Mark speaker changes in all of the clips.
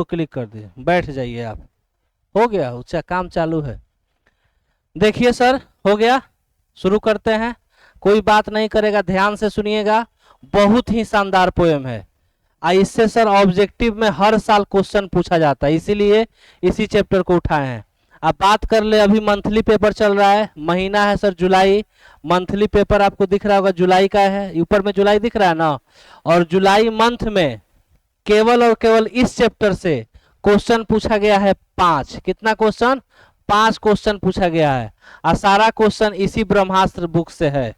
Speaker 1: तो क्लिक कर दिए, बैठ जाइए आप। हो गया, उसका काम चालू है। देखिए सर, हो गया। शुरू करते हैं, कोई बात नहीं करेगा, ध्यान से सुनिएगा। बहुत ही शानदार पोएम है। इससे सर ऑब्जेक्टिव में हर साल क्वेश्चन पूछा जाता है, इसीलिए इसी चैप्टर को उठाए हैं। अब बात कर ले, अभी मंथली पेपर चल रहा है, महीना है सर जुलाई। मंथली पेपर आपको दिख रहा होगा, जुलाई का है, ऊपर में जुलाई दिख रहा है ना। और जुलाई मंथ में केवल और केवल इस चैप्टर से क्वेश्चन पूछा गया है 5। कितना क्वेश्चन? 5 क्वेश्चन पूछा गया है। और सारा क्वेश्चन इसी ब्रह्मास्त्र बुक से है,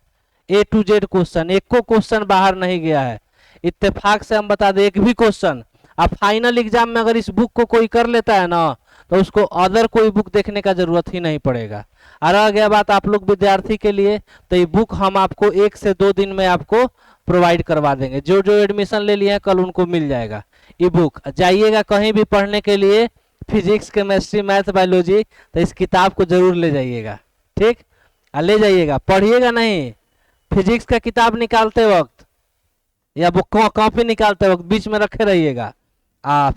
Speaker 1: A to Z क्वेश्चन, एक को क्वेश्चन बाहर नहीं गया है। इत्तेफाक से हम बता दें, एक भी क्वेश्चन अब फाइनल एग्जाम में अगर इस बुक को कोई कर लेता है ना, तो उसको अदर कोई बुक देखने का जरूरत ही नहीं पड़ेगा। और रह गया बात आप लोग विद्यार्थी के लिए, तो ये बुक हम आपको 1 से 2 दिन में आपको प्रोवाइड करवा देंगे। जो जो एडमिशन ले लिए हैं कल उनको मिल जाएगा ई बुक। जाइएगा कहीं भी पढ़ने के लिए, फिजिक्स केमिस्ट्री मैथ बायोलॉजी, तो इस किताब को जरूर ले जाइएगा, ठीक? ले जाइएगा, पढ़िएगा नहीं। फिजिक्स का किताब निकालते वक्त या बुक कॉपी निकालते वक्त बीच में रखे रहिएगा।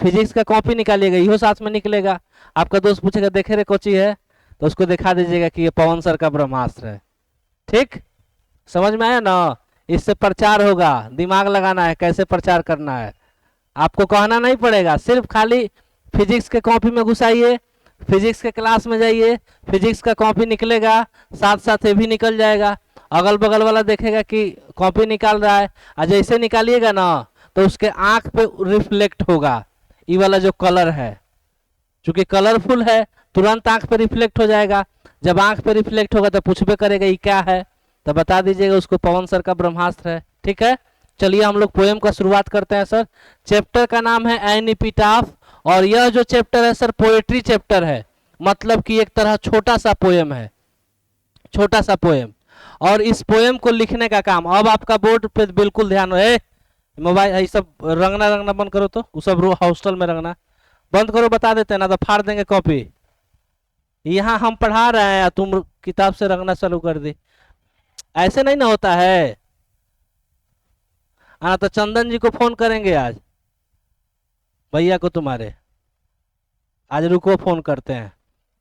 Speaker 1: फिजिक्स का कॉपी निकालिएगा, इहो साथ में निकलेगा। आपका दोस्त पूछेगा देखे रे कोची है, तो उसको दिखा दीजिएगा कि ये पवन सर का ब्रह्मास्त्र है। ठीक, समझ में आया ना? इससे प्रचार होगा, दिमाग लगाना है कैसे प्रचार करना है। आपको कहना नहीं पड़ेगा, सिर्फ खाली फिजिक्स के कॉपी में घुसाइए, फिजिक्स के क्लास में जाइए, फिजिक्स का कॉपी निकलेगा, साथ साथ ये भी निकल जाएगा। अगल बगल वाला देखेगा कि कॉपी निकाल रहा है, और जैसे निकालिएगा ना तो उसके आंख पे रिफ्लेक्ट होगा ये वाला जो कलर है, चूंकि कलरफुल है तुरंत आंख पे रिफ्लेक्ट हो जाएगा। जब आंख पे रिफ्लेक्ट होगा तो पूछबे करेगा ये क्या है, तो बता दीजिएगा उसको पवन सर का ब्रह्मास्त्र है। ठीक है, चलिए हम लोग पोएम का शुरुआत करते हैं सर। चैप्टर का नाम है एन एपिटाफ, और यह जो चैप्टर है सर पोएट्री चैप्टर है, मतलब कि एक तरह छोटा सा पोएम है, छोटा सा पोएम। और इस पोएम को लिखने का काम, अब आपका बोर्ड पे बिल्कुल ध्यान रहे, मोबाइल ये सब रंगना रंगना बंद करो, तो वो सब हॉस्टल में रंगना बंद करो, बता देते हैं ना तो फाड़ देंगे कॉपी। यहाँ हम पढ़ा रहे हैं, तुम किताब से रंगना चालू कर दी, ऐसे नहीं ना होता है। तो चंदन जी को फोन करेंगे आज, भैया को तुम्हारे, आज रुको फोन करते हैं।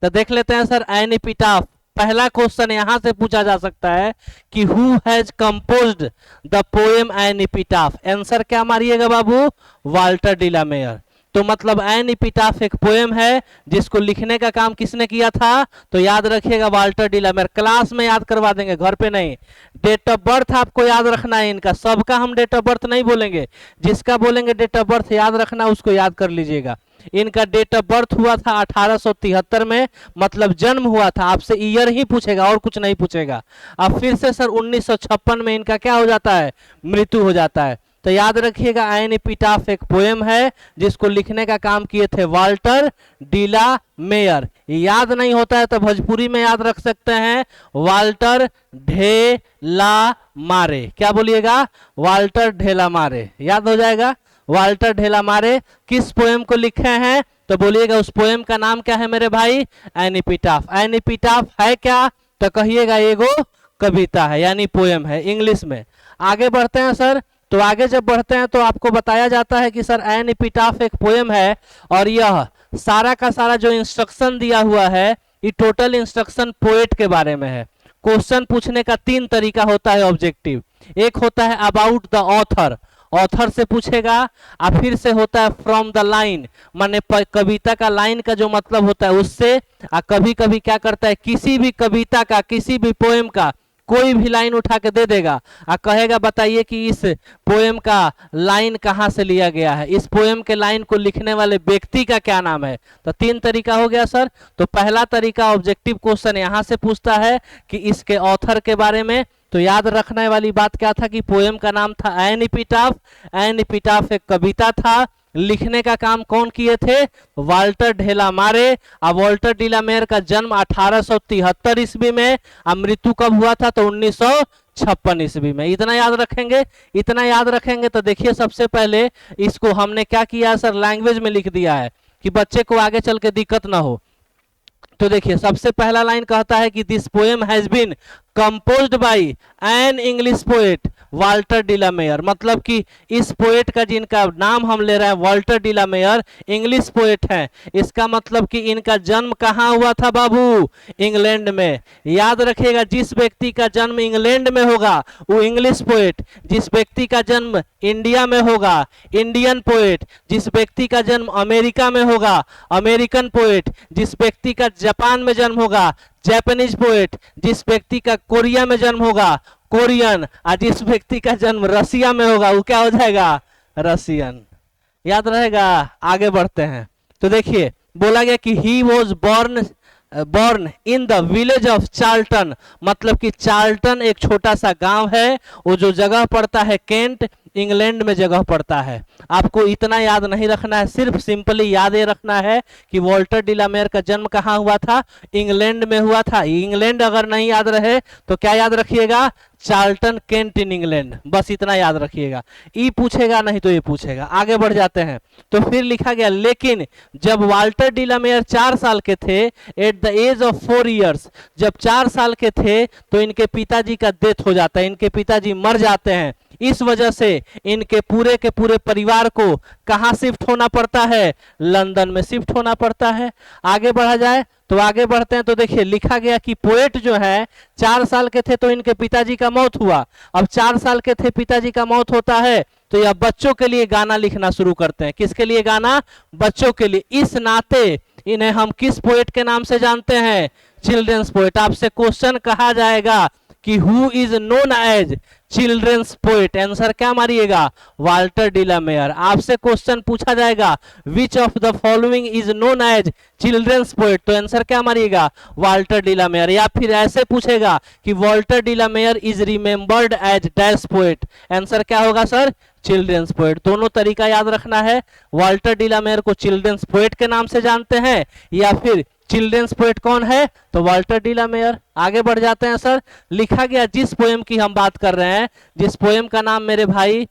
Speaker 1: तो देख लेते हैं सर एन एपिटाफ। पहला क्वेश्चन यहां से पूछा जा सकता है कि who has composed the poem an epitaph. Answer क्या मारिएगा बाबू? वाल्टर डिलामेयर। तो मतलब एन एपिटाफ एक पोएम है जिसको लिखने का काम किसने किया था? तो याद रखिएगा वाल्टर डिलामेयर। क्लास में याद करवा देंगे, घर पे नहीं। डेट ऑफ बर्थ आपको याद रखना है इनका, सबका हम डेट ऑफ बर्थ नहीं बोलेंगे, जिसका बोलेंगे डेट ऑफ बर्थ याद रखना उसको याद कर लीजिएगा। इनका डेट ऑफ बर्थ हुआ था 1873 में, मतलब जन्म हुआ था। आपसे ईयर ही पूछेगा और कुछ नहीं पूछेगा। अब फिर से सर 1956 में इनका क्या हो जाता है? मृत्यु हो जाता है। तो याद रखिएगा एन एपिटाफ एक पोएम है जिसको लिखने का काम किए थे वाल्टर डिला मेयर। याद नहीं होता है तो भोजपुरी में याद रख सकते हैं, वाल्टर ढेला मारे। क्या बोलिएगा? वाल्टर ढेला मारे, याद हो जाएगा। वाल्टर ढेला मारे किस पोएम को लिखे हैं? तो बोलिएगा उस पोएम का नाम क्या है मेरे भाई? N epitaph. एन एपिटाफ है क्या? तो कहिएगा एगो कविता है, यानी पोएम है इंग्लिश में। आगे बढ़ते हैं सर। तो आगे जब बढ़ते हैं तो आपको बताया जाता है कि सर एन एपिटाफ एक पोएम है, और यह सारा का सारा जो इंस्ट्रक्शन दिया हुआ है ये टोटल इंस्ट्रक्शन पोएट के बारे में है। क्वेश्चन पूछने का 3 तरीका होता है ऑब्जेक्टिव। एक होता है अबाउट द ऑथर, ऑथर से पूछेगा। और फिर से होता है फ्रॉम द लाइन, माने कविता का लाइन का जो मतलब होता है उससे। कभी कभी क्या करता है, किसी भी कविता का, किसी भी पोएम का कोई भी लाइन उठा के दे देगा और कहेगा बताइए कि इस पोएम का लाइन कहाँ से लिया गया है, इस पोएम के लाइन को लिखने वाले व्यक्ति का क्या नाम है। तो 3 तरीका हो गया सर। तो पहला तरीका ऑब्जेक्टिव क्वेश्चन यहाँ से पूछता है कि इसके ऑथर के बारे में। तो याद रखने वाली बात क्या था कि पोएम का नाम था एन एपिटाफ। एन एपिटाफ एक कविता था, लिखने का काम कौन किए थे? वाल्टर ढेला मारे। अब वाल्टर डिलामेयर का जन्म 1873 ईस्वी में, और मृत्यु कब हुआ था? तो 1956 ईस्वी में। इतना याद रखेंगे, इतना याद रखेंगे। तो देखिए सबसे पहले इसको हमने क्या किया सर, लैंग्वेज में लिख दिया है कि बच्चे को आगे चल के दिक्कत ना हो। तो देखिए सबसे पहला लाइन कहता है कि this poem has been composed by an English poet. Walter de la Mare, मतलब कि इस पोएट का जिनका नाम हम ले रहे हैं वाल्टर डिलामेयर इंग्लिश पोएट हैं। इसका मतलब कि इनका जन्म कहाँ हुआ था बाबू? इंग्लैंड में। याद रखिएगा, जिस व्यक्ति का जन्म इंग्लैंड में होगा वो इंग्लिश पोएट, जिस व्यक्ति का जन्म इंडिया में होगा इंडियन पोएट, जिस व्यक्ति का जन्म अमेरिका में होगा अमेरिकन पोएट, जिस व्यक्ति का जापान में जन्म होगा जापानीज पोएट, जिस व्यक्ति का कोरिया में जन्म होगा कोरियन, और जिस व्यक्ति का जन्म रसिया में होगा वो क्या हो जाएगा? रसियन। याद रहेगा। आगे बढ़ते हैं तो देखिए बोला गया कि he was born in the village of Charlton, मतलब कि चार्ल्टन एक छोटा सा गांव है, वो जो जगह पड़ता है केंट, इंग्लैंड में जगह पड़ता है। आपको इतना याद नहीं रखना है, सिर्फ सिंपली याद ये रखना है कि वाल्टर डिलामेयर का जन्म कहाँ हुआ था? इंग्लैंड में हुआ था। इंग्लैंड अगर नहीं याद रहे तो क्या याद रखिएगा? चार्ल्टन केंट इन इंग्लैंड, बस इतना याद रखिएगा। ई पूछेगा नहीं तो ये पूछेगा। आगे बढ़ जाते हैं तो फिर लिखा गया, लेकिन जब वाल्टर डिलामेयर 4 साल के थे, at the age of 4 years, जब 4 साल के थे तो इनके पिताजी का डेथ हो जाता है, इनके पिताजी मर जाते हैं। इस वजह से इनके पूरे के पूरे परिवार को कहां शिफ्ट होना पड़ता है? लंदन में शिफ्ट होना पड़ता है। आगे बढ़ा जाए तो आगे बढ़ते हैं तो देखिए लिखा गया कि पोएट जो है 4 साल के थे तो इनके पिताजी का मौत हुआ। अब 4 साल के थे, पिताजी का मौत होता है तो यह बच्चों के लिए गाना लिखना शुरू करते हैं। किसके लिए गाना? बच्चों के लिए। इस नाते इन्हें हम किस पोएट के नाम से जानते हैं? Children's poet. आपसे क्वेश्चन कहा जाएगा कि who is known as children's poet, answer क्या मारिएगा? Walter de la Mare. आपसे क्वेश्चन पूछा जाएगा which of the following is known as children's poet, तो आंसर क्या मारिएगा? Walter de la Mare. या फिर ऐसे पूछेगा कि Walter de la Mare is remembered as dash poet, answer क्या होगा सर? Children's poet. दोनों तरीका याद रखना है। वाल्टर डिलामेयर को चिल्ड्रंस पोएट के नाम से जानते हैं या फिर चिल्ड्रंस पोएट कौन है? तो वाल्टर डिलामेयर। आगे बढ़ जाते हैं सर। लिखा गया जिस पोएम की हम बात कर रहे हैं, जिस पोएम का नाम मेरे भाई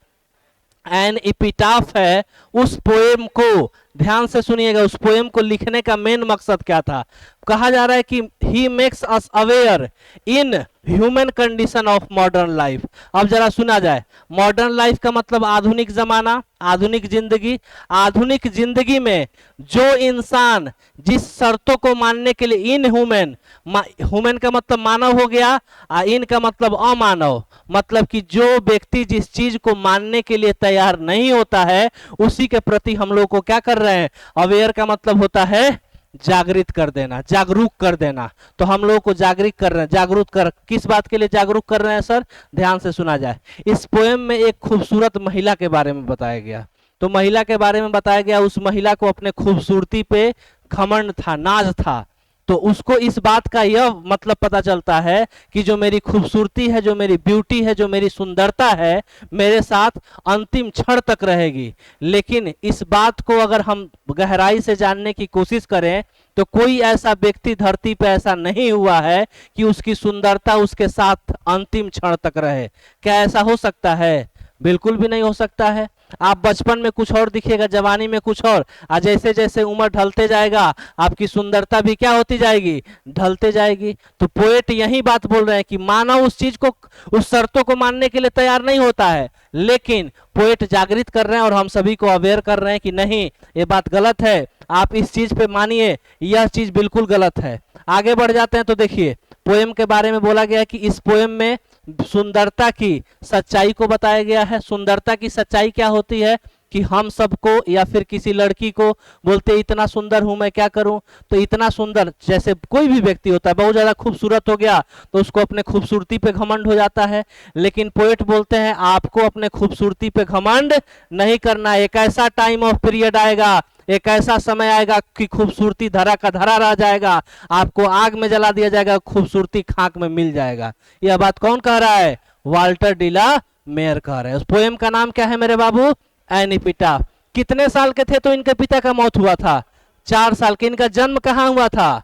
Speaker 1: एन एपिटाफ है, उस पोएम को ध्यान से सुनिएगा, उस पोएम को लिखने का मेन मकसद क्या था? कहा जा रहा है कि he makes us aware in human condition of modern life. अब जरा सुना जाए, मॉडर्न लाइफ का मतलब आधुनिक जमाना, आधुनिक जिंदगी। आधुनिक जिंदगी में जो इंसान जिस शर्तों को मानने के लिए इन ह्यूमन का मतलब मानव हो गया, इन का मतलब अमानव, मतलब कि जो व्यक्ति जिस चीज को मानने के लिए तैयार नहीं होता है उसी के प्रति हम लोग को क्या कर रहे हैं? अवेयर का मतलब होता है जागृत कर देना, जागरूक कर देना। तो हम लोगों को जागृत कर रहे हैं। जागरूक कर किस बात के लिए जागरूक कर रहे हैं सर? ध्यान से सुना जाए। इस पोएम में एक खूबसूरत महिला के बारे में बताया गया। तो महिला के बारे में बताया गया, उस महिला को अपने खूबसूरती पे घमंड था, नाज था। तो उसको इस बात का यह मतलब पता चलता है कि जो मेरी खूबसूरती है, जो मेरी ब्यूटी है, जो मेरी सुंदरता है, मेरे साथ अंतिम क्षण तक रहेगी। लेकिन इस बात को अगर हम गहराई से जानने की कोशिश करें तो कोई ऐसा व्यक्ति धरती पे ऐसा नहीं हुआ है कि उसकी सुंदरता उसके साथ अंतिम क्षण तक रहे। क्या ऐसा हो सकता है? बिल्कुल भी नहीं हो सकता है। आप बचपन में कुछ और दिखेगा, जवानी में कुछ और, जैसे जैसे उम्र ढलते जाएगा आपकी सुंदरता भी क्या होती जाएगी? ढलते जाएगी। तो पोएट यही बात बोल रहे हैं कि मानव उस चीज को, उस शर्तों को मानने के लिए तैयार नहीं होता है, लेकिन पोएट जागृत कर रहे हैं और हम सभी को अवेयर कर रहे हैं कि नहीं, ये बात गलत है, आप इस चीज पे मानिए, यह चीज बिल्कुल गलत है। आगे बढ़ जाते हैं तो देखिए पोएम के बारे में बोला गया कि इस पोएम में सुंदरता की सच्चाई को बताया गया है। सुंदरता की सच्चाई क्या होती है कि हम सबको या फिर किसी लड़की को बोलते इतना सुंदर हूं मैं, क्या करूं? तो इतना सुंदर, जैसे कोई भी व्यक्ति होता है बहुत ज्यादा खूबसूरत हो गया तो उसको अपने खूबसूरती पे घमंड हो जाता है। लेकिन पोएट बोलते हैं आपको अपने खूबसूरती पे घमंड नहीं करना। एक ऐसा टाइम ऑफ पीरियड आएगा, एक ऐसा समय आएगा कि खूबसूरती धरा का धरा रह जाएगा, आपको आग में जला दिया जाएगा, खूबसूरती खाक में मिल जाएगा। यह बात कौन कह रहा है? वाल्टर डिलामेयर कह रहे हैं। उस पोएम का नाम क्या है मेरे बाबू? N epitaph. कितने साल के थे तो इनके पिता का मौत हुआ था? 4 साल के। इनका जन्म कहाँ हुआ था?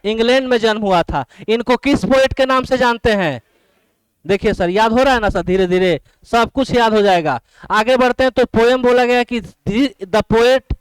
Speaker 1: इंग्लैंड में जन्म हुआ था। इनको किस पोएट के नाम से जानते हैं? देखिए सर, याद हो रहा है ना सर? धीरे धीरे सब कुछ याद हो जाएगा। आगे बढ़ते हैं तो पोएम बोला गया कि the poet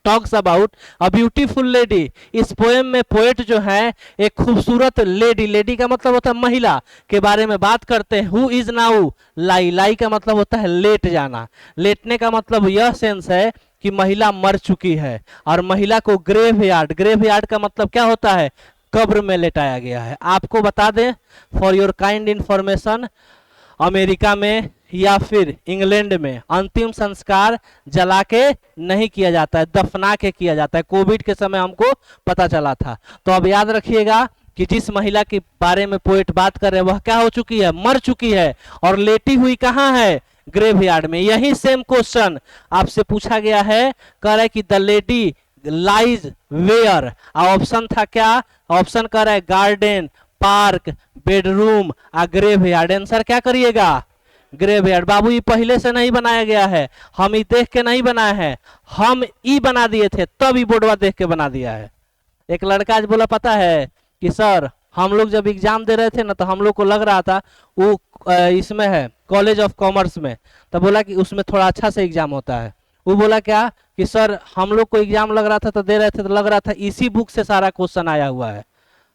Speaker 1: talks about a beautiful lady. इस पोएम में पोएट जो है एक खूबसूरत लेडी, लेडी का मतलब होता है महिला, के बारे में बात करते हैं। हु इज नाउ लाई, लाई का मतलब होता है लेट जाना। लेटने का मतलब यह सेंस है कि महिला मर चुकी है, और महिला को ग्रेव यार्ड, ग्रेव यार्ड का मतलब क्या होता है, कब्र में लेटाया गया है। आपको बता दें for your kind information, America में या फिर इंग्लैंड में अंतिम संस्कार जला के नहीं किया जाता है, दफना के किया जाता है। कोविड के समय हमको पता चला था। तो अब याद रखिएगा कि जिस महिला के बारे में पोएट बात कर रहे हैं वह क्या हो चुकी है, मर चुकी है, और लेटी हुई कहाँ है, ग्रेवयार्ड में। यही सेम क्वेश्चन आपसे पूछा गया है, कह रहा है कि the lady lies where. Option था क्या, ऑप्शन कह रहा है garden, park, bedroom, graveyard. Answer क्या करिएगा, ग्रेवयार्ड। बाबू ये पहले से नहीं बनाया गया है, हम ये देख के नहीं बनाए हैं, हम ई बना दिए थे, तब ये बोर्डवा देख के बना दिया है। एक लड़का आज बोला पता है कि सर हम लोग जब एग्जाम दे रहे थे ना, तो हम लोग को लग रहा था वो इसमें है कॉलेज ऑफ कॉमर्स में, तो बोला कि उसमें थोड़ा अच्छा से एग्जाम होता है। वो बोला क्या कि सर हम लोग को एग्जाम लग रहा था तो दे रहे थे, तो लग रहा था इसी बुक से सारा क्वेश्चन आया हुआ है,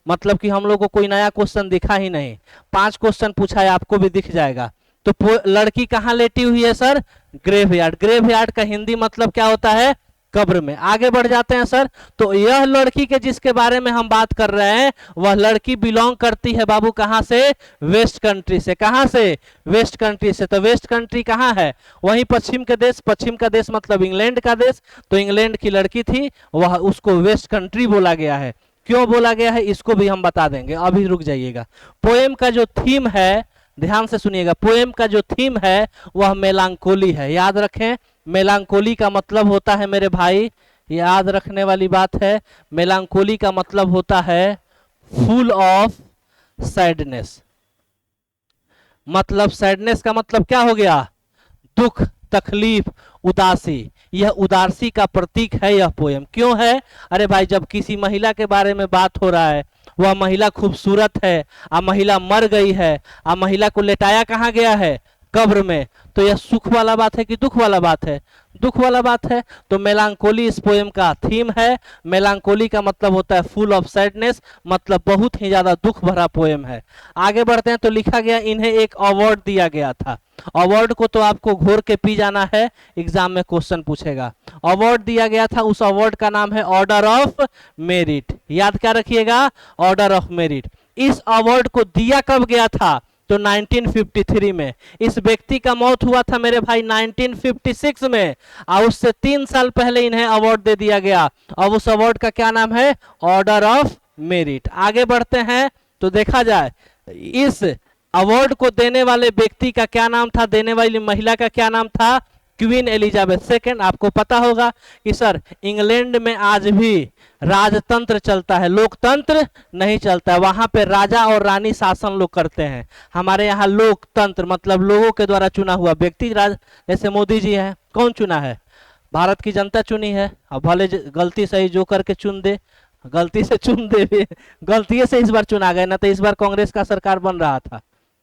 Speaker 1: मतलब कि हम लोग को कोई नया क्वेश्चन दिखा ही नहीं। 5 क्वेश्चन पूछा है, आपको भी दिख जाएगा। तो लड़की कहाँ लेटी हुई है सर, ग्रेवयार्ड। ग्रेवयार्ड का हिंदी मतलब क्या होता है, कब्र में। आगे बढ़ जाते हैं सर। तो यह लड़की के जिसके बारे में हम बात कर रहे हैं, वह लड़की बिलोंग करती है बाबू कहां से, वेस्ट कंट्री से। कहां से, वेस्ट कंट्री से। तो वेस्ट कंट्री कहां है, वहीं पश्चिम के देश, पश्चिम का देश मतलब इंग्लैंड का देश। तो इंग्लैंड की लड़की थी, वह उसको वेस्ट कंट्री बोला गया है। क्यों बोला गया है इसको भी हम बता देंगे, अभी रुक जाइएगा। पोएम का जो थीम है, ध्यान से सुनिएगा, पोएम का जो थीम है वह मेलांकोली है। याद रखें, मेलांकोली का मतलब होता है मेरे भाई, याद रखने वाली बात है, मेलांकोली का मतलब होता है फुल ऑफ सैडनेस। मतलब सैडनेस का मतलब क्या हो गया, दुख, तकलीफ, उदासी। यह उदासी का प्रतीक है यह पोएम। क्यों है, अरे भाई जब किसी महिला के बारे में बात हो रहा है, वह महिला खूबसूरत है, महिला मर गई है, महिला को लेटाया कहाँ गया है, कब्र में, तो यह सुख वाला बात है कि दुख वाला बात है, दुख वाला बात है। तो मेलांकोली इस पोएम का थीम है। मेलांकोली का मतलब होता है फुल ऑफ सैडनेस, मतलब बहुत ही ज्यादा दुख भरा पोएम है। आगे बढ़ते हैं। तो लिखा गया, इन्हें एक अवार्ड दिया गया था। अवार्ड को तो आपको घोर के पी जाना है, एग्जाम में क्वेश्चन पूछेगा। अवार्ड दिया गया था, उस अवार्ड का नाम है ऑर्डर ऑफ मेरिट। याद क्या रखिएगा, ऑर्डर ऑफ मेरिट। इस अवार्ड को दिया कब गया था, तो 1953 में। इस व्यक्ति का मौत हुआ था मेरे भाई 1956 में, और उससे 3 साल पहले इन्हें अवार्ड दे दिया गया। अब उस अवार्ड का क्या नाम है, ऑर्डर ऑफ मेरिट। आगे बढ़ते हैं तो देखा जाए इस अवार्ड को देने वाले व्यक्ति का क्या नाम था, देने वाली महिला का क्या नाम था, क्वीन एलिजाबेथ सेकेंड। आपको पता होगा कि सर इंग्लैंड में आज भी राजतंत्र चलता है, लोकतंत्र नहीं चलता है। वहां पे राजा और रानी शासन लोग करते हैं। हमारे यहाँ लोकतंत्र मतलब लोगों के द्वारा चुना हुआ व्यक्ति राज, जैसे मोदी जी हैं, कौन चुना है, भारत की जनता चुनी है। अब भले गलती सही जो करके चुन दे, गलती से चुन दे, गलती से इस बार चुना गए ना, तो इस बार कांग्रेस का सरकार बन रहा था,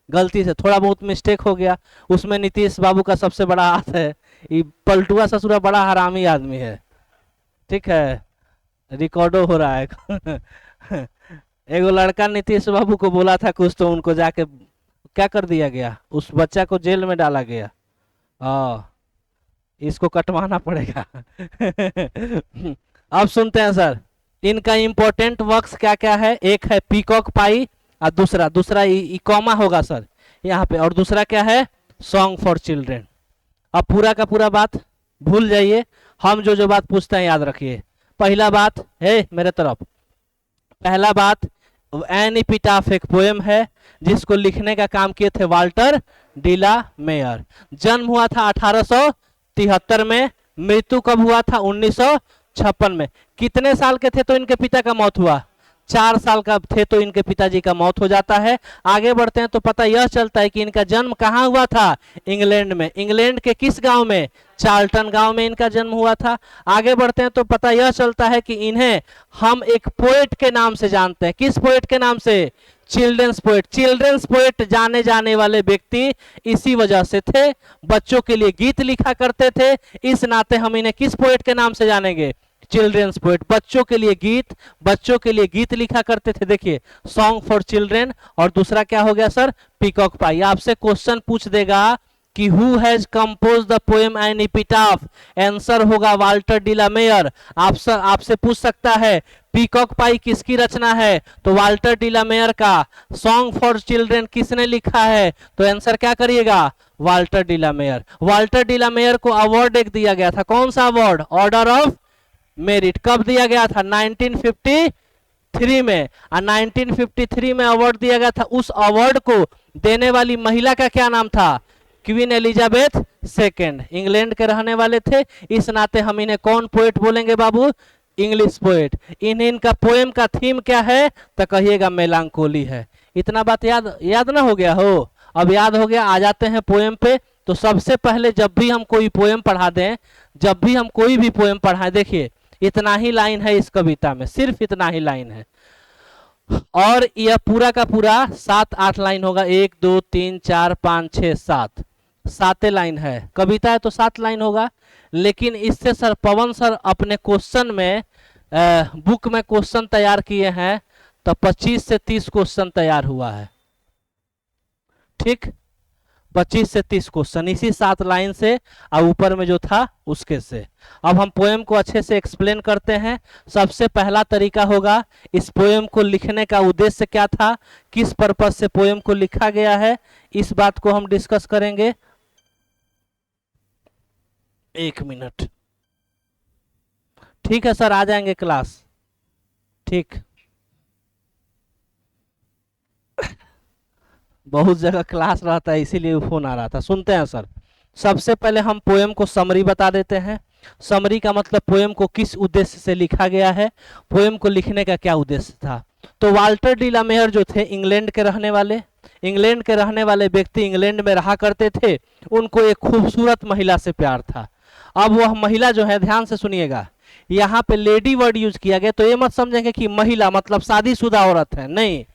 Speaker 1: गलती से थोड़ा बहुत मिस्टेक हो गया। उसमें नीतीश बाबू का सबसे बड़ा हाथ है। ये पलटुआ ससुरा बड़ा हरामी आदमी है, ठीक है, रिकॉर्डो हो रहा है। एगो लड़का नीतीश बाबू को बोला था कुछ, तो उनको जाके क्या कर दिया गया, उस बच्चा को जेल में डाला गया। इसको कटवाना पड़ेगा। अब सुनते हैं सर, इनका इंपॉर्टेंट वर्क्स क्या क्या है। एक है पीकॉक पाई, और दूसरा कॉमा होगा सर यहाँ पे, और दूसरा क्या है, सॉन्ग फॉर चिल्ड्रेन। अब पूरा का पूरा बात भूल जाइए, हम जो बात पूछते हैं याद रखिए। पहला बात है मेरे तरफ, पहला बात एन एपिटाफ एक पोएम है जिसको लिखने का काम किए थे वाल्टर डिला मेयर। जन्म हुआ था 1873 में, मृत्यु कब हुआ था 1956 में। कितने साल के थे तो इनके पिता का मौत हुआ, 4 साल का थे तो इनके पिताजी का मौत हो जाता है। आगे बढ़ते हैं तो पता यह चलता है कि इनका जन्म कहाँ हुआ था, इंग्लैंड में। इंग्लैंड के किस गांव में, चार्ल्टन गांव में इनका जन्म हुआ था। आगे बढ़ते हैं तो पता यह चलता है कि इन्हें हम एक पोएट के नाम से जानते हैं। किस पोएट के नाम से, चिल्ड्रंस पोएट। चिल्ड्रंस पोएट जाने जाने वाले व्यक्ति इसी वजह से थे, बच्चों के लिए गीत लिखा करते थे, इस नाते हम इन्हें किस पोएट के नाम से जानेंगे, चिल्ड्रंस पोएट, बच्चों के लिए गीत, बच्चों के लिए गीत लिखा करते थे। देखिए सॉन्ग फॉर चिल्ड्रन, और दूसरा क्या हो गया सर, पीकॉक पाई। आपसे क्वेश्चन पूछ देगा कि who has compose the poem an epitaph, answer होगा वाल्टर डी ला मेयर। आपसे पूछ सकता है पीकॉक पाई किसकी रचना है, तो वाल्टर डी ला मेयर का। सॉन्ग फॉर चिल्ड्रन किसने लिखा है, तो आंसर क्या करिएगा, Walter de la Mare. Walter de la Mare को अवार्ड एक दिया गया था, कौन सा अवार्ड, ऑर्डर ऑफ मेरिट। कब दिया गया था, 1953 में। 1953 में अवार्ड दिया गया था। उस अवार्ड को देने वाली महिला का क्या नाम था, क्वीन एलिजाबेथ सेकेंड, इंग्लैंड के रहने वाले थे। इस नाते हम इन्हें कौन पोएट बोलेंगे बाबू, इंग्लिश पोएट। इनका पोएम का थीम क्या है, तो कहिएगा मेलांकोली है। इतना बात याद ना हो गया हो, अब याद हो गया। आ जाते हैं पोएम पे। तो सबसे पहले जब भी हम कोई पोएम पढ़ा दें, जब भी हम कोई भी पोएम पढ़ाएं, देखिए इतना ही लाइन है इस कविता में, सिर्फ इतना ही लाइन है, और यह पूरा का पूरा 7-8 लाइन होगा। 1 2 3 4 5 6 7, 7 लाइन है। कविता है तो 7 लाइन होगा। लेकिन इससे सर पवन सर अपने क्वेश्चन में बुक में क्वेश्चन तैयार किए हैं, तो 25 से 30 क्वेश्चन तैयार हुआ है। ठीक, 25 से 30 क्वेश्चन इसी 7 लाइन से, और ऊपर में जो था उसके से। अब हम पोएम को अच्छे से एक्सप्लेन करते हैं। सबसे पहला तरीका होगा, इस पोएम को लिखने का उद्देश्य क्या था, किस पर्पस से पोएम को लिखा गया है, इस बात को हम डिस्कस करेंगे। 1 मिनट, ठीक है सर, आ जाएंगे क्लास। ठीक, बहुत जगह क्लास रहता है इसीलिए फोन आ रहा था। सुनते हैं सर। सबसे पहले हम पोएम को समरी बता देते हैं। समरी का मतलब पोएम को किस उद्देश्य से लिखा गया है, पोएम को लिखने का क्या उद्देश्य था। तो वाल्टर डी ला मेयर जो थे इंग्लैंड के रहने वाले, इंग्लैंड के रहने वाले व्यक्ति इंग्लैंड में रहा करते थे। उनको एक खूबसूरत महिला से प्यार था। अब वह महिला जो है, ध्यान से सुनिएगा, यहाँ पे लेडी वर्ड यूज किया गया, तो ये मत समझेंगे कि महिला मतलब शादीशुदा औरत है, नहीं,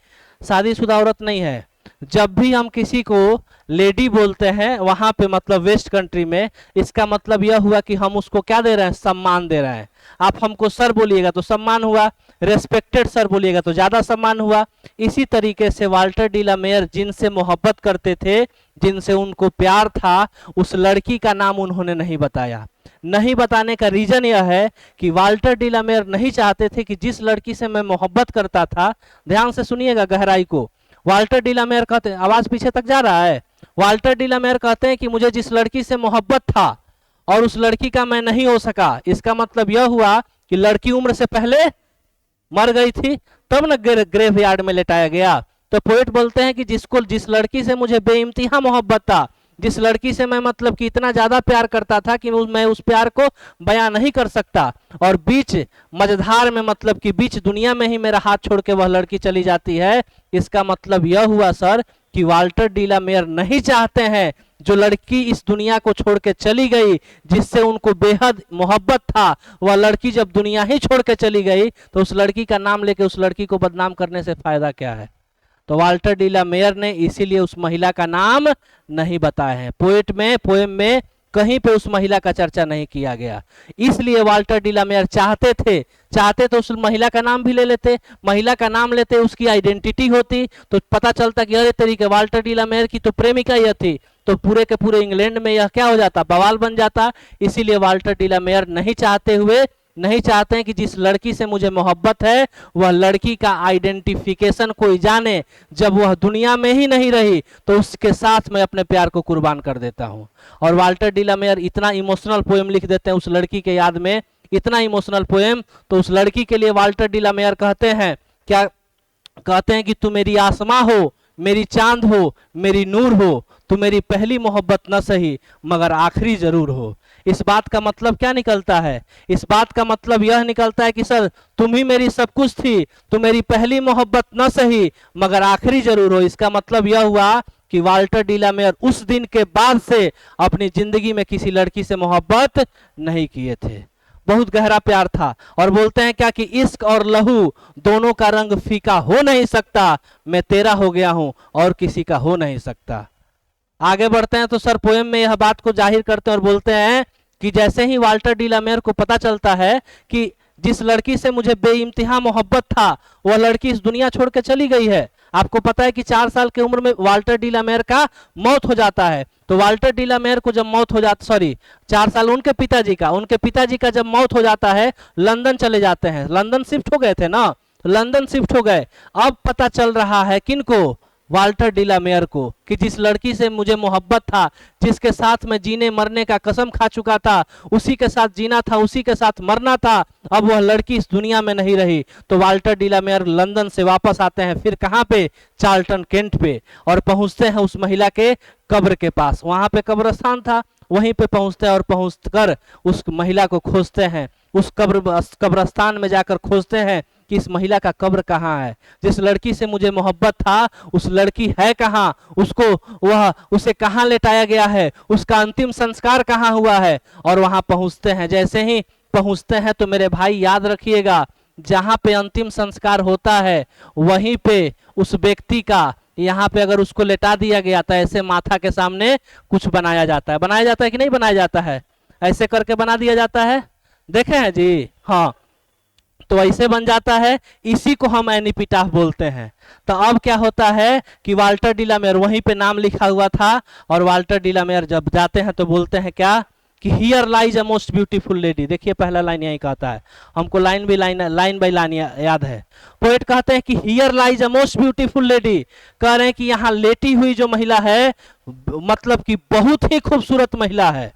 Speaker 1: शादीशुदा औरत नहीं है। जब भी हम किसी को लेडी बोलते हैं वहां पे मतलब वेस्ट कंट्री में, इसका मतलब यह हुआ कि हम उसको क्या दे रहे हैं, सम्मान दे रहे हैं। आप हमको सर बोलिएगा तो सम्मान हुआ, रेस्पेक्टेड सर बोलिएगा तो ज्यादा सम्मान हुआ। इसी तरीके से वाल्टर डी ला मेयर जिनसे मोहब्बत करते थे, जिनसे उनको प्यार था, उस लड़की का नाम उन्होंने नहीं बताया। नहीं बताने का रीजन यह है कि वाल्टर डी ला मेयर नहीं चाहते थे कि जिस लड़की से मैं मोहब्बत करता था, ध्यान से सुनिएगा गहराई को, वाल्टर डी ला मेयर कहते हैं, आवाज पीछे तक जा रहा है, वाल्टर डी ला मेयर कहते हैं कि मुझे जिस लड़की से मोहब्बत था और उस लड़की का मैं नहीं हो सका, इसका मतलब यह हुआ कि लड़की उम्र से पहले मर गई थी, तब न ग्रेव यार्ड में लेटाया गया। तो पोएट बोलते हैं कि जिस लड़की से मुझे बेइंतहा मोहब्बत था, जिस लड़की से मैं मतलब कि इतना ज्यादा प्यार करता था कि मैं उस प्यार को बयां नहीं कर सकता, और बीच मझधार में मतलब कि बीच दुनिया में ही मेरा हाथ छोड़ के वह लड़की चली जाती है। इसका मतलब यह हुआ सर कि वाल्टर डी ला मेयर नहीं चाहते हैं जो लड़की इस दुनिया को छोड़ के चली गई, जिससे उनको बेहद मोहब्बत था, वह लड़की जब दुनिया ही छोड़ के चली गई, तो उस लड़की का नाम लेके उस लड़की को बदनाम करने से फायदा क्या है। तो वाल्टर डी ला मेयर ने इसीलिए उस महिला का नाम नहीं बताया है। पोएम में कहीं पे उस महिला का चर्चा नहीं किया गया। इसलिए वाल्टर डी ला मेयर चाहते तो उस महिला का नाम भी ले लेते, महिला का नाम लेते उसकी आइडेंटिटी होती, तो पता चलता कि अरे तरीके वाल्टर डी ला मेयर की तो प्रेमिका यह थी, तो पूरे के पूरे इंग्लैंड में यह क्या हो जाता, बवाल बन जाता। इसीलिए वाल्टर डी ला मेयर नहीं चाहते हैं कि जिस लड़की से मुझे मोहब्बत है वह लड़की का आइडेंटिफिकेशन कोई जाने। जब वह दुनिया में ही नहीं रही तो उसके साथ मैं अपने प्यार को कुर्बान कर देता हूं। और वाल्टर डी ला मेयर इतना इमोशनल पोएम लिख देते हैं उस लड़की के याद में, इतना इमोशनल पोएम। तो उस लड़की के लिए वाल्टर डी ला मेयर कहते हैं, क्या कहते हैं कि तू मेरी आसमां हो, मेरी चांद हो, मेरी नूर हो, तू मेरी पहली मोहब्बत न सही मगर आखिरी जरूर हो। इस बात का मतलब क्या निकलता है, इस बात का मतलब यह निकलता है कि सर तुम ही मेरी सब कुछ थी, तू मेरी पहली मोहब्बत न सही मगर आखिरी जरूर हो। इसका मतलब यह हुआ कि वाल्टर डी ला मेयर उस दिन के बाद से अपनी जिंदगी में किसी लड़की से मोहब्बत नहीं किए थे। बहुत गहरा प्यार था। और बोलते हैं क्या कि इश्क और लहू दोनों का रंग फीका हो नहीं सकता, मैं तेरा हो गया हूं और किसी का हो नहीं सकता। आगे बढ़ते हैं तो सर पोएम में यह बात को जाहिर करते हैं और बोलते हैं कि जैसे ही वाल्टर डी ला मेयर को पता चलता है कि जिस लड़की से मुझे बेइंतहा मोहब्बत था वह लड़की इस दुनिया छोड़ के चली गई है। आपको पता है कि 4 साल की उम्र में वाल्टर डी ला मेयर का मौत हो जाता है। तो वाल्टर डी ला मेयर को जब मौत हो जाता, सॉरी 4 साल उनके पिताजी का जब मौत हो जाता है, लंदन चले जाते हैं। लंदन शिफ्ट हो गए थे ना, लंदन शिफ्ट हो गए। अब पता चल रहा है किनको, वाल्टर डी ला मेयर को, कि जिस लड़की से मुझे मोहब्बत था, जिसके साथ मैं जीने मरने का कसम खा चुका था, उसी के साथ जीना था, उसी के साथ मरना था, अब वह लड़की इस दुनिया में नहीं रही। तो Walter de la Mare London से वापस आते हैं, फिर कहाँ पे, चार्ल्टन केंट पे, और पहुंचते हैं उस महिला के कब्र के पास। वहां पे कब्रस्तान था, वहीं पे पहुंचते हैं और पहुंचकर उस महिला को खोजते हैं। उस कब्रस्तान में जाकर खोजते हैं कि इस महिला का कब्र कहाँ है, जिस लड़की से मुझे मोहब्बत था उस लड़की है कहाँ, उसे कहाँ लेटाया गया है, उसका अंतिम संस्कार कहाँ हुआ है। और वहां पहुंचते हैं। जैसे ही पहुंचते हैं तो मेरे भाई याद रखिएगा, जहां पे अंतिम संस्कार होता है वहीं पे उस व्यक्ति का, यहाँ पे अगर उसको लेटा दिया गया था, ऐसे माथा के सामने कुछ बनाया जाता है कि नहीं बनाया जाता है, ऐसे करके बना दिया जाता है, देखे हैं जी, हाँ। तो ऐसे बन जाता है, इसी को हम एनिपिटाफ बोलते हैं। तो अब क्या होता है कि वाल्टर डी ला मेयर, वहीं पे नाम लिखा हुआ था, और वाल्टर डी ला मेयर जब जाते हैं तो बोलते हैं क्या, कि here lies a most beautiful lady. देखिए पहला लाइन यही कहता है, हमको लाइन बाई लाइन याद है। पोएट कहते हैं कि here lies a most beautiful lady, कह रहे हैं कि यहाँ लेटी हुई जो महिला है, मतलब कि बहुत ही खूबसूरत महिला है।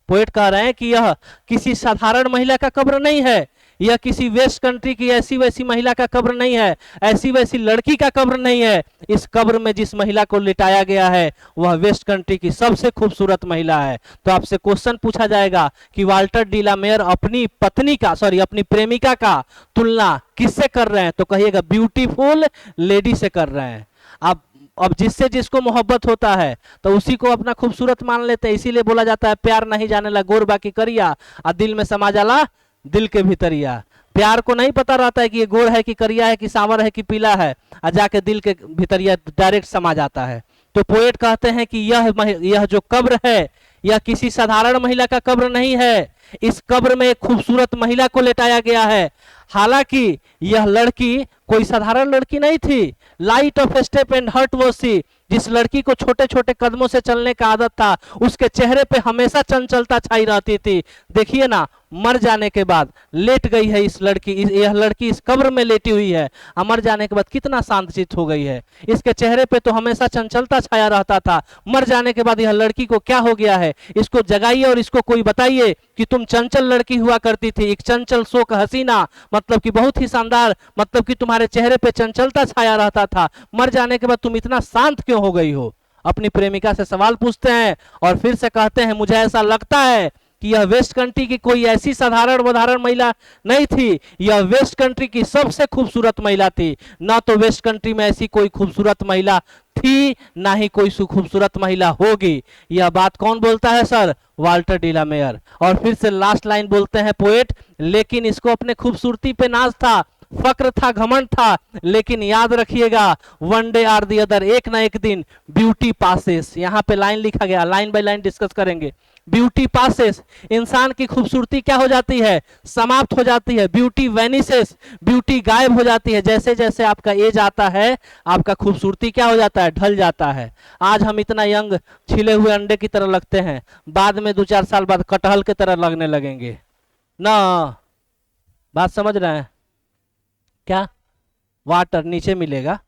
Speaker 1: पोएट कह रहे हैं कि यह किसी साधारण महिला का कब्र नहीं है, यह किसी वेस्ट कंट्री की ऐसी वैसी महिला का कब्र नहीं है, ऐसी वैसी लड़की का कब्र नहीं है। इस कब्र में जिस महिला को लिटाया गया है वह वेस्ट कंट्री की सबसे खूबसूरत महिला है। तो आपसे क्वेश्चन पूछा जाएगा कि वाल्टर डी ला मेयर अपनी अपनी प्रेमिका का तुलना किससे कर रहे हैं, तो कहिएगा ब्यूटीफुल लेडी से कर रहे हैं। अब जिससे जिसको मोहब्बत होता है तो उसी को अपना खूबसूरत मान लेते हैं। इसीलिए बोला जाता है प्यार नहीं जाने ला गोर बाकी करिया, और दिल में समा जाला दिल के भीतरिया। प्यार को नहीं पता रहता है कि ये गोर है कि करिया है कि सांवर है कि पीला है, और जाके दिल के भीतरिया डायरेक्ट समा जाता है। तो पोएट कहते हैं कि यह जो कब्र है, यह किसी साधारण महिला का कब्र नहीं है, इस कब्र में एक खूबसूरत महिला को लेटाया गया है। हालांकि यह लड़की कोई साधारण लड़की नहीं थी। Light of step and heart वो सी, जिस लड़की को छोटे छोटे कदमों से चलने का आदत था, उसके चेहरे पे हमेशा चंचलता छाई रहती थी। देखिए ना, मर जाने के बाद लेट गई है यह लड़की इस कब्र में लेटी हुई है, और मर जाने के बाद कितना शांतचित्त हो गई है। इसके चेहरे पे तो हमेशा चंचलता छाया रहता था, मर जाने के बाद यह लड़की को क्या हो गया है, इसको जगाइए और इसको कोई बताइए कि तुम चंचल लड़की हुआ करती थी, एक चंचल शोक हसीना, मतलब कि बहुत ही शानदार, मतलब कि तुम्हारे चेहरे पे चंचलता छाया रहता था, मर जाने के बाद तुम इतना शांत क्यों हो गई हो। अपनी प्रेमिका से सवाल पूछते हैं और फिर से कहते हैं मुझे ऐसा लगता है कि यह वेस्ट कंट्री की कोई ऐसी साधारण महिला नहीं थी, यह वेस्ट कंट्री की सबसे खूबसूरत महिला थी। ना तो वेस्ट कंट्री में ऐसी कोई खूबसूरत महिला थी, ना ही कोई खूबसूरत महिला होगी। यह बात कौन बोलता है sir, Walter de la Mare. और फिर से लास्ट लाइन बोलते हैं पोएट, लेकिन इसको अपने खूबसूरती पे नाज था, फक्र था, घमंड था, लेकिन याद रखिएगा one day or the other, एक ना एक दिन ब्यूटी पासेस। यहाँ पे लाइन लिखा गया, लाइन बाय लाइन डिस्कस करेंगे। ब्यूटी पासेस, इंसान की खूबसूरती क्या हो जाती है, समाप्त हो जाती है। ब्यूटी वैनिसेस, ब्यूटी गायब हो जाती है। जैसे जैसे आपका एज आता है आपका खूबसूरती क्या हो जाता है, ढल जाता है। आज हम इतना यंग छिले हुए अंडे की तरह लगते हैं, बाद में 2-4 साल बाद कटहल की तरह लगने लगेंगे ना। बात समझ रहे हैं क्या, वाटर नीचे मिलेगा,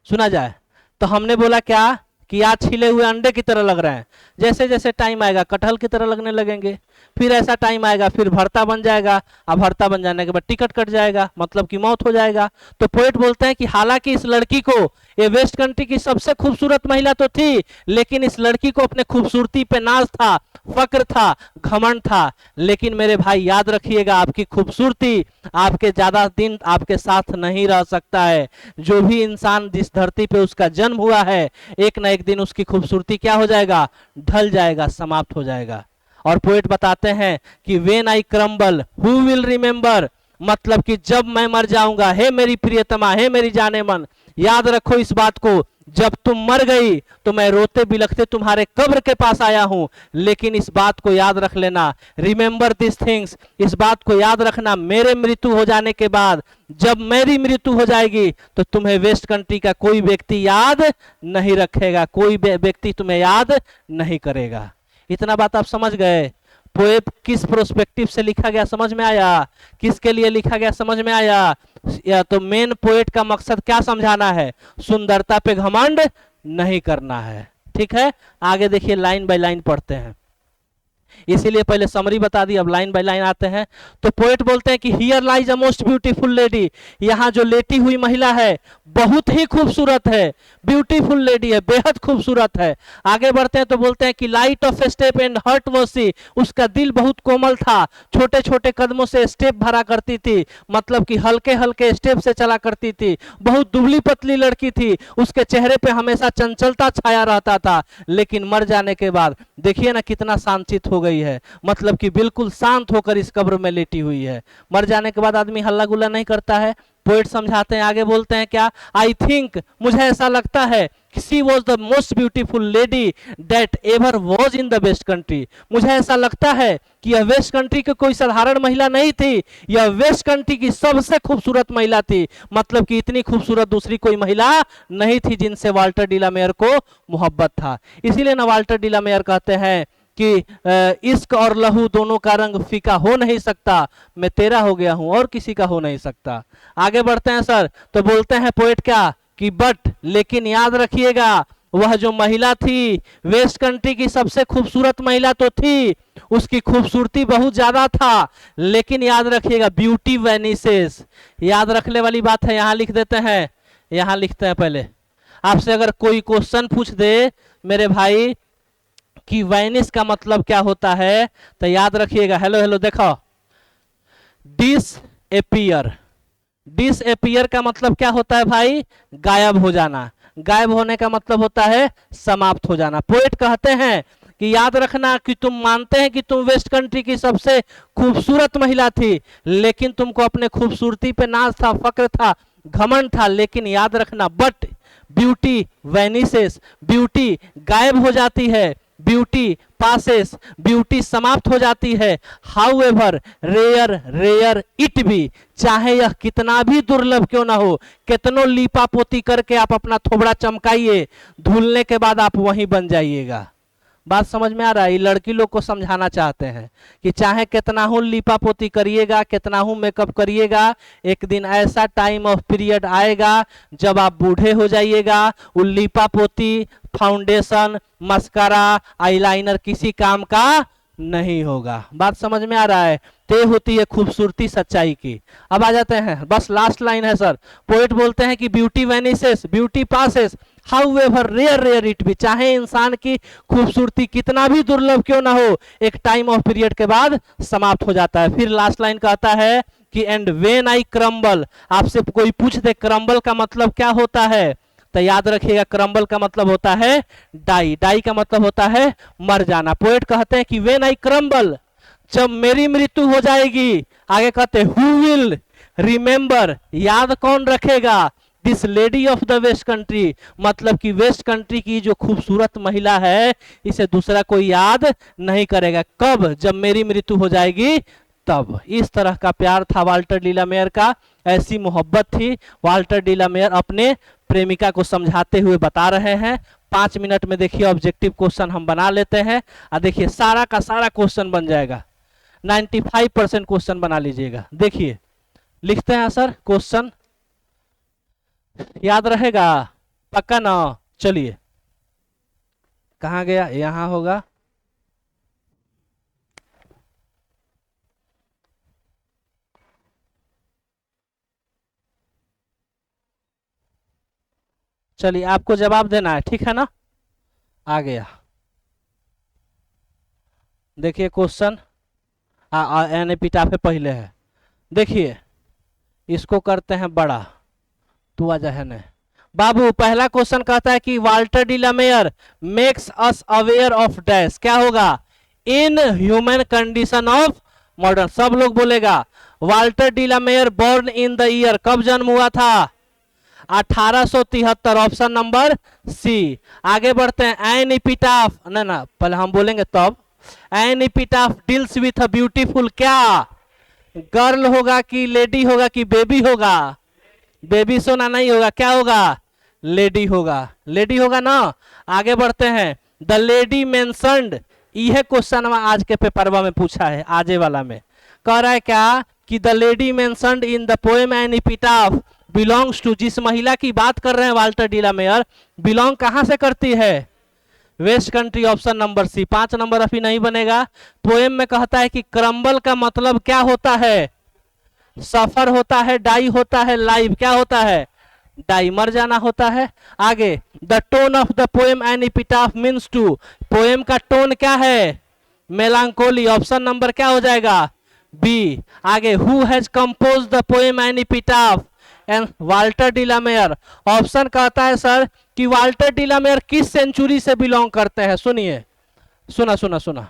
Speaker 1: सुना जाए तो हमने बोला क्या कि आज छिले हुए अंडे की तरह लग रहे हैं, जैसे जैसे टाइम आएगा कटहल की तरह लगने लगेंगे, फिर ऐसा टाइम आएगा फिर भरता बन जाएगा, अब भरता बन जाने के बाद टिकट कट जाएगा, मतलब कि मौत हो जाएगा। तो पोएट बोलते हैं कि हालांकि इस लड़की को, ये वेस्ट कंट्री की सबसे खूबसूरत महिला तो थी, लेकिन इस लड़की को अपने खूबसूरती पे नाज था, फक्र था, घमंड था। लेकिन मेरे भाई याद रखिएगा, आपकी खूबसूरती आपके ज्यादा दिन आपके साथ नहीं रह सकता है। जो भी इंसान जिस धरती पे उसका जन्म हुआ है, एक ना एक दिन उसकी खूबसूरती क्या हो जाएगा, ढल जाएगा, समाप्त हो जाएगा। और पोएट बताते हैं कि when I crumble who will remember, मतलब कि जब मैं मर जाऊंगा, हे मेरी प्रियतमा, हे मेरी जाने मन, याद रखो इस बात को, जब तुम मर गई तो मैं रोते बिलखते तुम्हारे कब्र के पास आया हूं, लेकिन इस बात को याद रख लेना, रिमेंबर दिस थिंग्स, इस बात को याद रखना, मेरे मृत्यु हो जाने के बाद, जब मेरी मृत्यु हो जाएगी तो तुम्हें वेस्ट कंट्री का कोई व्यक्ति याद नहीं रखेगा, कोई व्यक्ति तुम्हें याद नहीं करेगा। इतना बात आप समझ गए? पोएम किस प्रोस्पेक्टिव से लिखा गया समझ में आया? किसके लिए लिखा गया समझ में आया? या तो मेन पोएट का मकसद क्या समझाना है? सुंदरता पे घमंड नहीं करना है। ठीक है, आगे देखिए, लाइन बाय लाइन पढ़ते हैं, इसीलिए पहले समरी बता दी, अब लाइन बाय लाइन आते हैं। तो पोएट बोलते हैं कि here lies a most beautiful lady, यहाँ जो लेटी हुई महिला है बहुत ही खूबसूरत है, ब्यूटीफुल लेडी है, बेहद खूबसूरत है। आगे बढ़ते हैं तो बोलते हैं कि light of step and heart was she, उसका दिल बहुत कोमल था, छोटे छोटे कदमों से स्टेप भरा करती थी, मतलब कि हल्के हल्के स्टेप से चला करती थी, बहुत दुबली पतली लड़की थी, उसके चेहरे पे हमेशा चंचलता छाया रहता था, लेकिन मर जाने के बाद देखिए ना कितना शांतचित्त हो गई है, मतलब कि बिल्कुल शांत होकर इस कब्र में लेटी हुई है। मर जाने के बाद आदमी हल्ला गुल्ला नहीं करता है। पोएट समझाते हैं, आगे बोलते हैं क्या, आई थिंक, मुझे ऐसा लगता है, she was the most beautiful lady that ever was in the west country, मुझे ऐसा लगता है कि यह वेस्ट कंट्री की कोई साधारण महिला नहीं थी, यह वेस्ट कंट्री की सबसे खूबसूरत महिला थी, मतलब कि इतनी खूबसूरत दूसरी कोई महिला नहीं थी जिनसे वाल्टर डी ला मेयर को मोहब्बत था। इसीलिए ना वाल्टर डी ला मेयर कहते हैं कि इश्क और लहू दोनों का रंग फीका हो नहीं सकता, मैं तेरा हो गया हूं और किसी का हो नहीं सकता। आगे बढ़ते हैं सर, तो बोलते हैं पोएट क्या कि बट, लेकिन याद रखिएगा, वह जो महिला थी वेस्ट कंट्री की सबसे खूबसूरत महिला तो थी, उसकी खूबसूरती बहुत ज्यादा था, लेकिन याद रखिएगा ब्यूटी वैनिसेस, याद रखने वाली बात है, यहां लिख देते हैं, यहां लिखते हैं पहले। आपसे अगर कोई क्वेश्चन पूछ दे मेरे भाई कि वैनिस का मतलब क्या होता है, तो याद रखिएगा, हेलो हेलो देखो, डिसएपियर, डिसएपियर का मतलब क्या होता है भाई? गायब हो जाना, गायब होने का मतलब होता है समाप्त हो जाना। पोएट कहते हैं कि याद रखना कि तुम मानते हैं कि तुम वेस्ट कंट्री की सबसे खूबसूरत महिला थी, लेकिन तुमको अपने खूबसूरती पे नाज था, फक्र था, घमंड था, लेकिन याद रखना बट ब्यूटी वैनिसेस, ब्यूटी गायब हो जाती है, ब्यूटी पासेस, ब्यूटी समाप्त हो जाती है, however rare rare it be, चाहे यह कितना भी दुर्लभ क्यों ना हो, कितनों लीपा पोती करके आप अपना थोबड़ा चमकाइए, धुलने के बाद आप वहीं बन जाइएगा। बात समझ में आ रहा है? ये लड़की लोग को समझाना चाहते हैं कि चाहे कितना हूं लीपा पोती करिएगा, कितना हूं मेकअप करिएगा, एक दिन ऐसा टाइम ऑफ पीरियड आएगा जब आप बूढ़े हो जाइएगा, वो लीपा पोती, फाउंडेशन, मस्कारा, आईलाइनर किसी काम का नहीं होगा। बात समझ में आ रहा है? ते होती है खूबसूरती सच्चाई की। अब आ जाते हैं, बस लास्ट लाइन है सर। पोएट बोलते हैं कि beauty vanishes, beauty passes, however rare rare it be, चाहे इंसान की खूबसूरती कितना भी दुर्लभ क्यों ना हो, एक टाइम ऑफ पीरियड के बाद समाप्त हो जाता है। फिर लास्ट लाइन कहता है कि एंड व्हेन आई क्रम्बल, आपसे कोई पूछ दे क्रम्बल का मतलब क्या होता है, तो याद रखिएगा क्रम्बल का मतलब होता है डाई, डाई का मतलब होता है मर जाना। पोएट कहते हैं कि व्हेन आई क्रम्बल, जब मेरी मृत्यु हो जाएगी, आगे कहते हैं हु विल रिमेंबर, याद कौन रखेगा, this lady of the west country, मतलब कि वेस्ट कंट्री की जो खूबसूरत महिला है इसे दूसरा कोई याद नहीं करेगा। कब? जब मेरी मृत्यु हो जाएगी तब। इस तरह का प्यार था वाल्टर डी ला मेयर का, ऐसी मोहब्बत थी। वाल्टर डी ला मेयर अपने प्रेमिका को समझाते हुए बता रहे हैं। 5 मिनट में देखिए ऑब्जेक्टिव क्वेश्चन हम बना लेते हैं, और देखिए सारा का सारा क्वेश्चन बन जाएगा, 95% क्वेश्चन बना लीजिएगा। देखिए लिखते हैं सर, क्वेश्चन याद रहेगा पक्का ना? चलिए, कहाँ गया, यहां होगा। चलिए आपको जवाब देना है, ठीक है ना? आ गया, देखिए क्वेश्चन यानी पिटाफे पहले है। देखिए इसको करते हैं बड़ा, तू आ जाए बाबू। पहला क्वेश्चन कहता है कि Walter de la Mare makes us aware of dash, क्या होगा? In human condition of modern. सब लोग बोलेगा Walter de la Mare born in the year, कब जन्म हुआ था? 1873, ऑप्शन नंबर सी। आगे बढ़ते हैं। एन इपिटाफ, ना पहले हम बोलेंगे तब। An epitaph deals with a beautiful, क्या गर्ल होगा कि लेडी होगा कि बेबी होगा? बेबी सोना नहीं होगा, क्या होगा? लेडी होगा, लेडी होगा ना। आगे बढ़ते हैं। द लेडी मेंशनड, यह क्वेश्चन आज के पेपर में पूछा है, आजे वाला में कह रहा है क्या कि the lady mentioned in the poem an epitaph belongs to, जिस महिला की बात कर रहे हैं Walter de la Mare, belong कहां से करती है? West country, option number C. 5 number अभी नहीं बनेगा। पोएम में कहता है कि क्रम्बल का मतलब क्या होता है? सफर होता है, डाई होता है, लाइव क्या होता है? डाई, मर जाना होता है। आगे, the tone of the poem an epitaph means to, poem का टोन क्या है? मेलांकोली, ऑप्शन नंबर क्या हो जाएगा? बी। आगे, who has compose the poem an epitaph and Walter de la Mare, option कहता है सर कि वाल्टर डी ला मेयर किस सेंचुरी से बिलोंग करते हैं? सुनिए, सुना सुना सुना।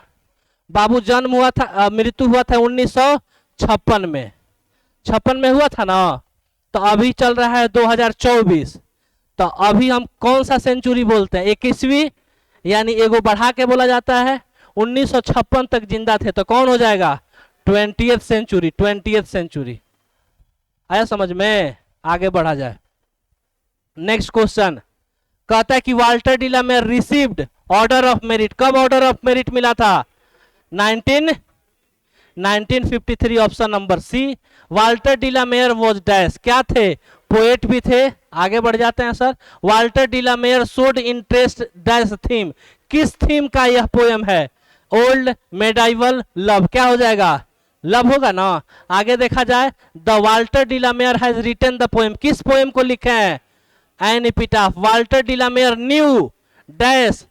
Speaker 1: बाबू जन्म हुआ था, मृत्यु हुआ था 1956 में, 56 में हुआ था ना, तो अभी चल रहा है 2024, तो अभी हम कौन सा सेंचुरी बोलते हैं? 21वीं, यानी एगो बढ़ा के बोला जाता है। 1956 तक जिंदा थे तो कौन हो जाएगा? 20th century, 20th century. आया समझ में? आगे बढ़ा जाए। नेक्स्ट क्वेश्चन कहता है कि Walter de la Mare received order of merit, कब ऑर्डर ऑफ मेरिट मिला था? 1953, option number C. Walter de la Mare was dash, क्या थे? पोएट भी थे। आगे बढ़ जाते हैं sir. Walter de la Mare showed interest dash theme, किस थीम का यह पोएम है? ओल्ड, मेडाइवल, लव, क्या हो जाएगा? लव होगा ना। आगे देखा जाए, the Walter de la Mare has written the poem, किस पोएम को लिखे हैं? An epitaph. Walter de la Mare new dash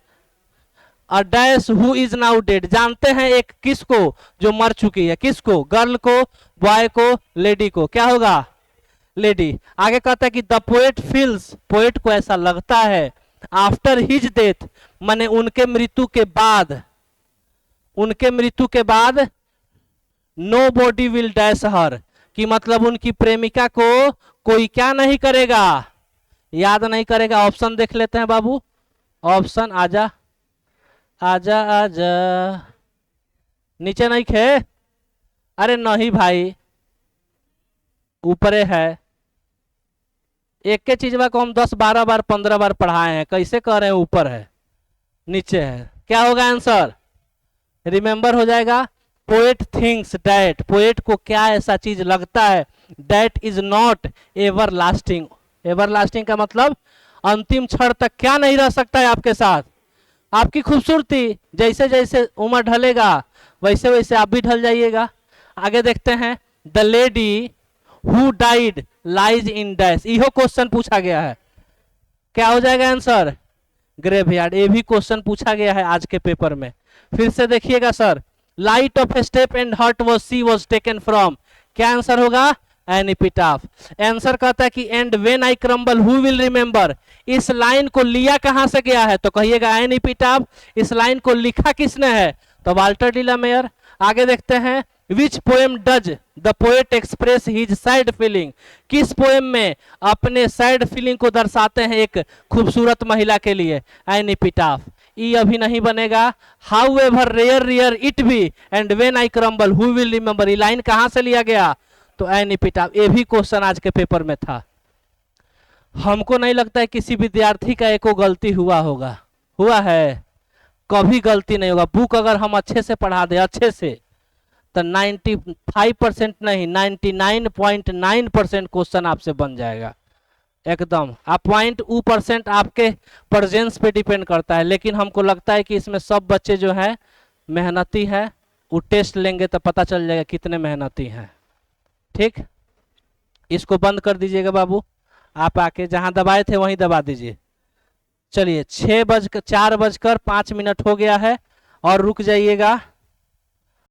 Speaker 1: और dash who is now dead, जानते हैं एक किसको जो मर चुकी है? किसको? गर्ल को, बॉय को, लेडी को, क्या होगा? लेडी। आगे कहता है कि द पोएट फील्स, पोएट को ऐसा लगता है, आफ्टर हिज डेथ, माने उनके मृत्यु के बाद, उनके मृत्यु के बाद, nobody will dash her, कि मतलब उनकी प्रेमिका को कोई क्या नहीं करेगा? याद नहीं करेगा। ऑप्शन देख लेते हैं बाबू। ऑप्शन आजा आजा आजा, नीचे नहीं खे? अरे नहीं भाई, ऊपरे है। एक के चीज को हम 10 12 बार 15 बार पढ़ाए हैं, कैसे कह रहे हैं ऊपर है? नीचे है। क्या होगा आंसर? रिमेंबर हो जाएगा। पोएट थिंक्स दैट, पोएट को क्या ऐसा चीज लगता है? That is not ever lasting. Ever lasting का मतलब अंतिम क्षण तक क्या नहीं रह सकता है आपके साथ? आपकी खूबसूरती, जैसे जैसे उम्र ढलेगा वैसे वैसे आप भी ढल जाइएगा। आगे देखते हैं। The lady who died lies in dash, इहो क्वेश्चन पूछा गया है, क्या हो जाएगा आंसर? ग्रेवयार्ड। ये भी क्वेश्चन पूछा गया है आज के पेपर में। फिर से देखिएगा sir. Light of a step and heart was she was taken from, क्या आंसर होगा? An epitaph. आंसर कहता है कि and when I crumble who will remember, इस लाइन को लिया कहां से गया है? तो कहिएगा एन इपिटाफ। इस लाइन को लिखा किसने है? तो वाल्टर डी ला मेयर। आगे देखते हैं। Which poem does the poet express his sad feeling, किस पोएम में अपने सैड फीलिंग को दर्शाते हैं एक खूबसूरत महिला के लिए? एन इपिटाफ। ई अभी नहीं बनेगा। However rare rare it be and when I crumble who will remember, ये लाइन कहां से लिया गया? तो एन इपिटाफ। ये भी क्वेश्चन आज के पेपर में था। हमको नहीं लगता है किसी विद्यार्थी का एको गलती हुआ होगा। हुआ है? कभी गलती नहीं होगा। बुक अगर हम अच्छे से पढ़ा दे, अच्छे से, तो 95% नहीं 99.9% क्वेश्चन आपसे बन जाएगा एकदम। आप पॉइंट % आपके प्रेजेंस पे डिपेंड करता है, लेकिन हमको लगता है कि इसमें सब बच्चे जो है मेहनती है। वो टेस्ट लेंगे तो पता चल जाएगा कितने मेहनती हैं। ठीक, इसको बंद कर दीजिएगा बाबू। आप आके जहां दबाए थे वहीं दबा दीजिए। चलिए 4:05 हो गया है और रुक जाइएगा।